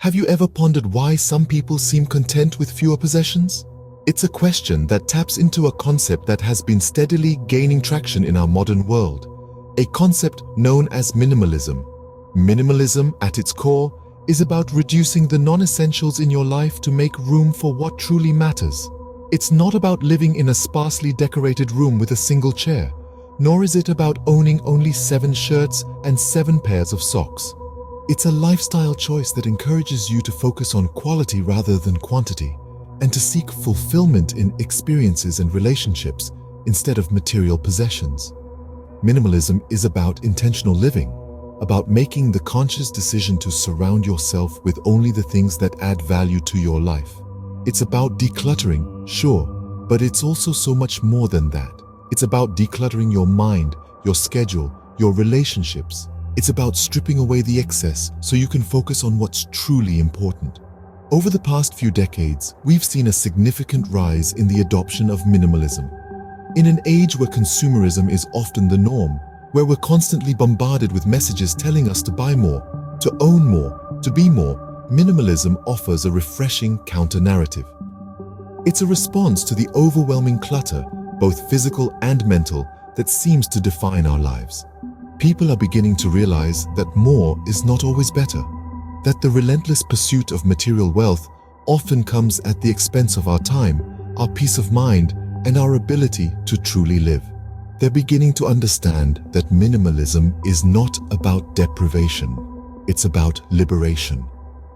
Have you ever pondered why some people seem content with fewer possessions? It's a question that taps into a concept that has been steadily gaining traction in our modern world, a concept known as minimalism. Minimalism, at its core, is about reducing the non-essentials in your life to make room for what truly matters. It's not about living in a sparsely decorated room with a single chair, nor is it about owning only 7 shirts and 7 pairs of socks. It's a lifestyle choice that encourages you to focus on quality rather than quantity, and to seek fulfillment in experiences and relationships instead of material possessions. Minimalism is about intentional living, about making the conscious decision to surround yourself with only the things that add value to your life. It's about decluttering, sure, but it's also so much more than that. It's about decluttering your mind, your schedule, your relationships. It's about stripping away the excess so you can focus on what's truly important. Over the past few decades, we've seen a significant rise in the adoption of minimalism. In an age where consumerism is often the norm, where we're constantly bombarded with messages telling us to buy more, to own more, to be more, minimalism offers a refreshing counter-narrative. It's a response to the overwhelming clutter, both physical and mental, that seems to define our lives. People are beginning to realize that more is not always better, that the relentless pursuit of material wealth often comes at the expense of our time, our peace of mind, and our ability to truly live. They're beginning to understand that minimalism is not about deprivation, it's about liberation.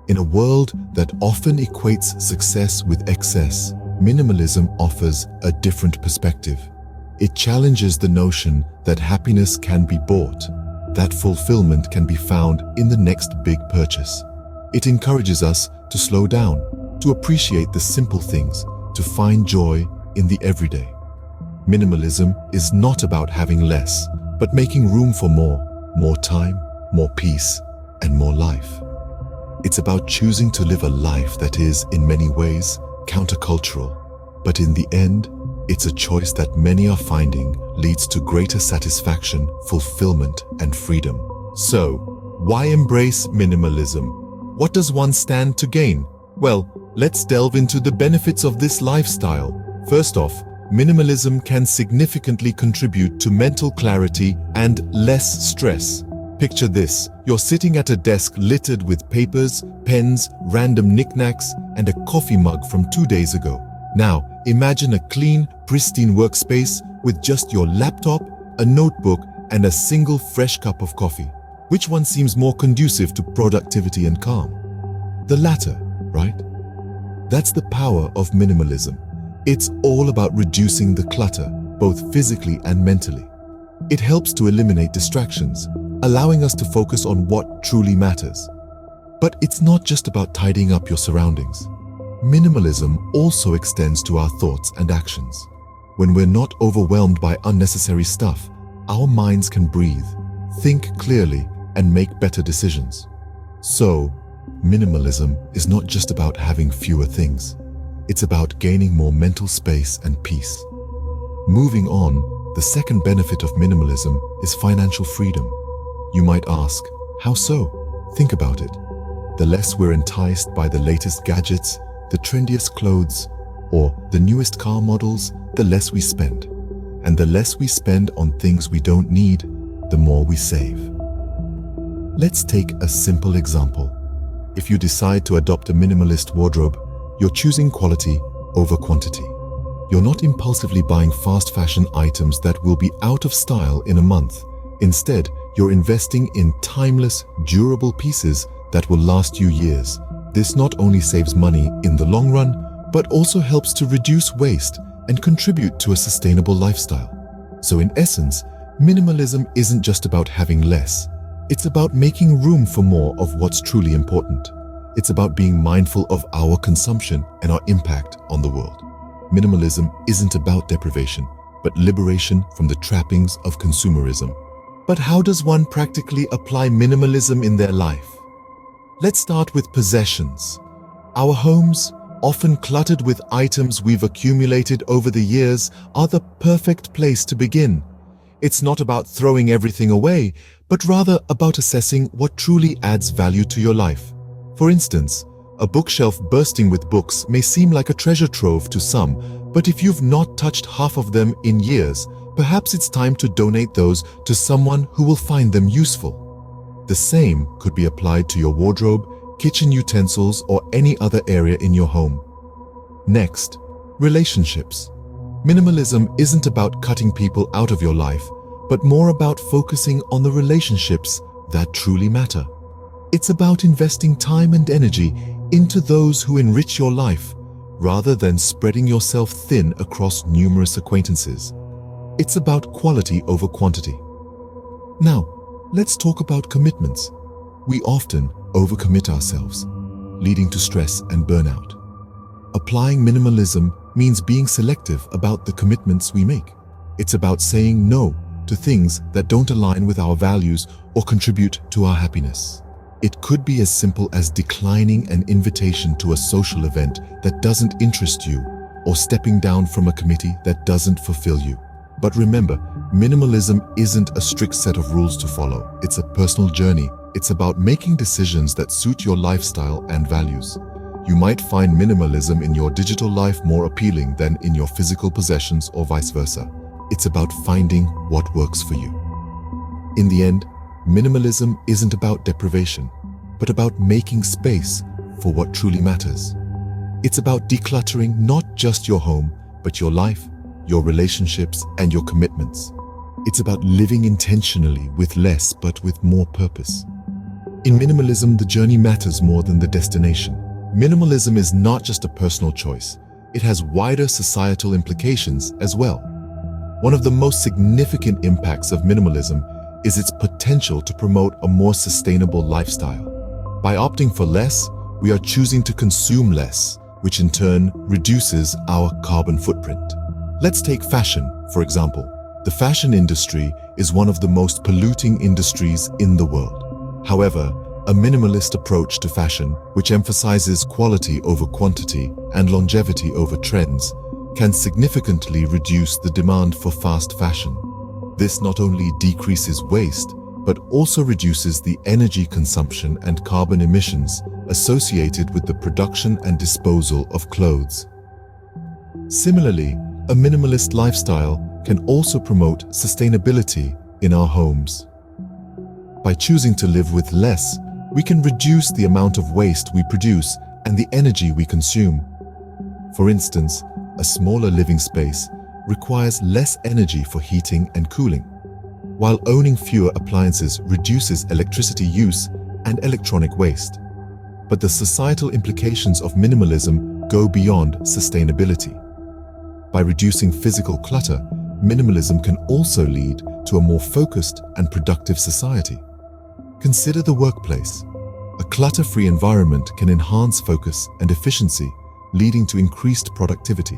In a world that often equates success with excess, minimalism offers a different perspective. It challenges the notion that happiness can be bought, that fulfillment can be found in the next big purchase. It encourages us to slow down, to appreciate the simple things, to find joy in the everyday. Minimalism is not about having less, but making room for more time, more peace, and more life. It's about choosing to live a life that is, in many ways, countercultural, but in the end, it's a choice that many are finding leads to greater satisfaction, fulfillment, and freedom. So, why embrace minimalism? What does one stand to gain? Well, let's delve into the benefits of this lifestyle. First off, minimalism can significantly contribute to mental clarity and less stress. Picture this: you're sitting at a desk littered with papers, pens, random knickknacks, and a coffee mug from 2 days ago. Now, imagine a clean, pristine workspace with just your laptop, a notebook, and a single fresh cup of coffee. Which one seems more conducive to productivity and calm? The latter, right? That's the power of minimalism. It's all about reducing the clutter, both physically and mentally. It helps to eliminate distractions, allowing us to focus on what truly matters. But it's not just about tidying up your surroundings. Minimalism also extends to our thoughts and actions. When we're not overwhelmed by unnecessary stuff, our minds can breathe, think clearly, and make better decisions. So, minimalism is not just about having fewer things. It's about gaining more mental space and peace. Moving on, the second benefit of minimalism is financial freedom. You might ask, how so? Think about it. The less we're enticed by the latest gadgets, the trendiest clothes, or the newest car models, the less we spend. And the less we spend on things we don't need, the more we save. Let's take a simple example. If you decide to adopt a minimalist wardrobe, you're choosing quality over quantity. You're not impulsively buying fast fashion items that will be out of style in a month. Instead, you're investing in timeless, durable pieces that will last you years. This not only saves money in the long run, but also helps to reduce waste and contribute to a sustainable lifestyle. So in essence, minimalism isn't just about having less. It's about making room for more of what's truly important. It's about being mindful of our consumption and our impact on the world. Minimalism isn't about deprivation, but liberation from the trappings of consumerism. But how does one practically apply minimalism in their life? Let's start with possessions. Our homes, often cluttered with items we've accumulated over the years, are the perfect place to begin. It's not about throwing everything away, but rather about assessing what truly adds value to your life. For instance, a bookshelf bursting with books may seem like a treasure trove to some, but if you've not touched half of them in years, perhaps it's time to donate those to someone who will find them useful. The same could be applied to your wardrobe, kitchen utensils, or any other area in your home. Next, relationships. Minimalism isn't about cutting people out of your life, but more about focusing on the relationships that truly matter. It's about investing time and energy into those who enrich your life, rather than spreading yourself thin across numerous acquaintances. It's about quality over quantity. Now, let's talk about commitments. We often overcommit ourselves, leading to stress and burnout. Applying minimalism means being selective about the commitments we make. It's about saying no to things that don't align with our values or contribute to our happiness. It could be as simple as declining an invitation to a social event that doesn't interest you, or stepping down from a committee that doesn't fulfill you. But remember, minimalism isn't a strict set of rules to follow. It's a personal journey. It's about making decisions that suit your lifestyle and values. You might find minimalism in your digital life more appealing than in your physical possessions, or vice versa. It's about finding what works for you. In the end, minimalism isn't about deprivation, but about making space for what truly matters. It's about decluttering not just your home, but your life, your relationships, and your commitments. It's about living intentionally with less, but with more purpose. In minimalism, the journey matters more than the destination. Minimalism is not just a personal choice. It has wider societal implications as well. One of the most significant impacts of minimalism is its potential to promote a more sustainable lifestyle. By opting for less, we are choosing to consume less, which in turn reduces our carbon footprint. Let's take fashion, for example. The fashion industry is one of the most polluting industries in the world. However, a minimalist approach to fashion, which emphasizes quality over quantity and longevity over trends, can significantly reduce the demand for fast fashion. This not only decreases waste, but also reduces the energy consumption and carbon emissions associated with the production and disposal of clothes. Similarly, a minimalist lifestyle can also promote sustainability in our homes. By choosing to live with less, we can reduce the amount of waste we produce and the energy we consume. For instance, a smaller living space requires less energy for heating and cooling, while owning fewer appliances reduces electricity use and electronic waste. But the societal implications of minimalism go beyond sustainability. By reducing physical clutter, minimalism can also lead to a more focused and productive society. Consider the workplace. A clutter-free environment can enhance focus and efficiency, leading to increased productivity.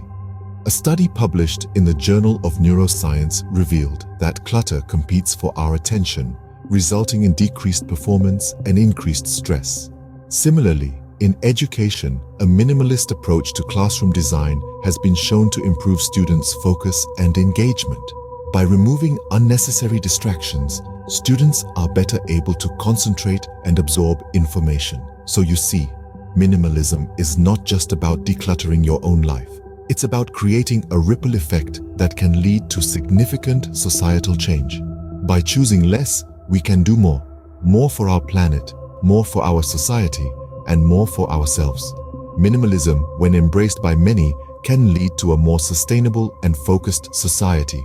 A study published in the Journal of Neuroscience revealed that clutter competes for our attention, resulting in decreased performance and increased stress. Similarly, in education, a minimalist approach to classroom design has been shown to improve students' focus and engagement. By removing unnecessary distractions, students are better able to concentrate and absorb information. So you see, minimalism is not just about decluttering your own life. It's about creating a ripple effect that can lead to significant societal change. By choosing less, we can do more. More for our planet, more for our society, and more for ourselves. Minimalism, when embraced by many, can lead to a more sustainable and focused society.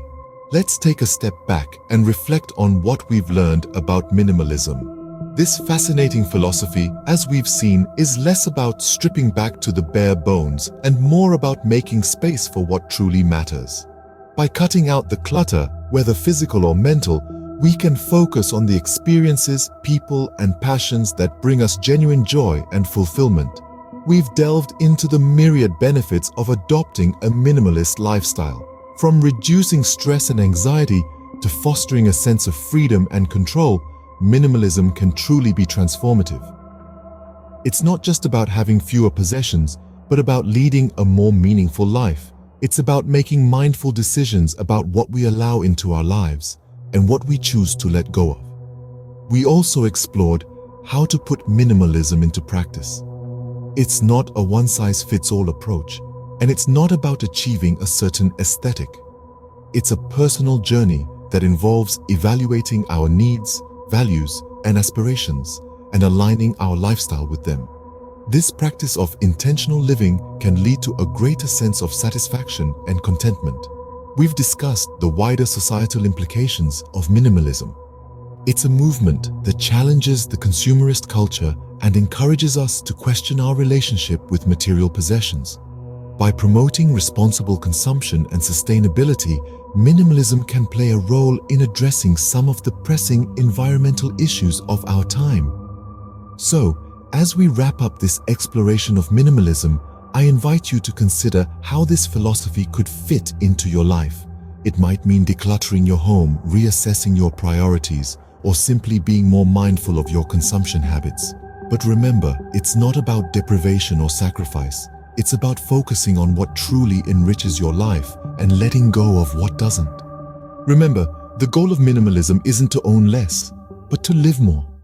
Let's take a step back and reflect on what we've learned about minimalism. This fascinating philosophy, as we've seen, is less about stripping back to the bare bones and more about making space for what truly matters. By cutting out the clutter, whether physical or mental, we can focus on the experiences, people, and passions that bring us genuine joy and fulfillment. We've delved into the myriad benefits of adopting a minimalist lifestyle, from reducing stress and anxiety to fostering a sense of freedom and control. Minimalism can truly be transformative. It's not just about having fewer possessions, but about leading a more meaningful life. It's about making mindful decisions about what we allow into our lives and what we choose to let go of. We also explored how to put minimalism into practice. It's not a one-size-fits-all approach, and it's not about achieving a certain aesthetic. It's a personal journey that involves evaluating our needs, values, and aspirations, and aligning our lifestyle with them. This practice of intentional living can lead to a greater sense of satisfaction and contentment. We've discussed the wider societal implications of minimalism. It's a movement that challenges the consumerist culture and encourages us to question our relationship with material possessions. By promoting responsible consumption and sustainability, minimalism can play a role in addressing some of the pressing environmental issues of our time. So, as we wrap up this exploration of minimalism, I invite you to consider how this philosophy could fit into your life. It might mean decluttering your home, reassessing your priorities, or simply being more mindful of your consumption habits. But remember, it's not about deprivation or sacrifice. It's about focusing on what truly enriches your life and letting go of what doesn't. Remember, the goal of minimalism isn't to own less, but to live more.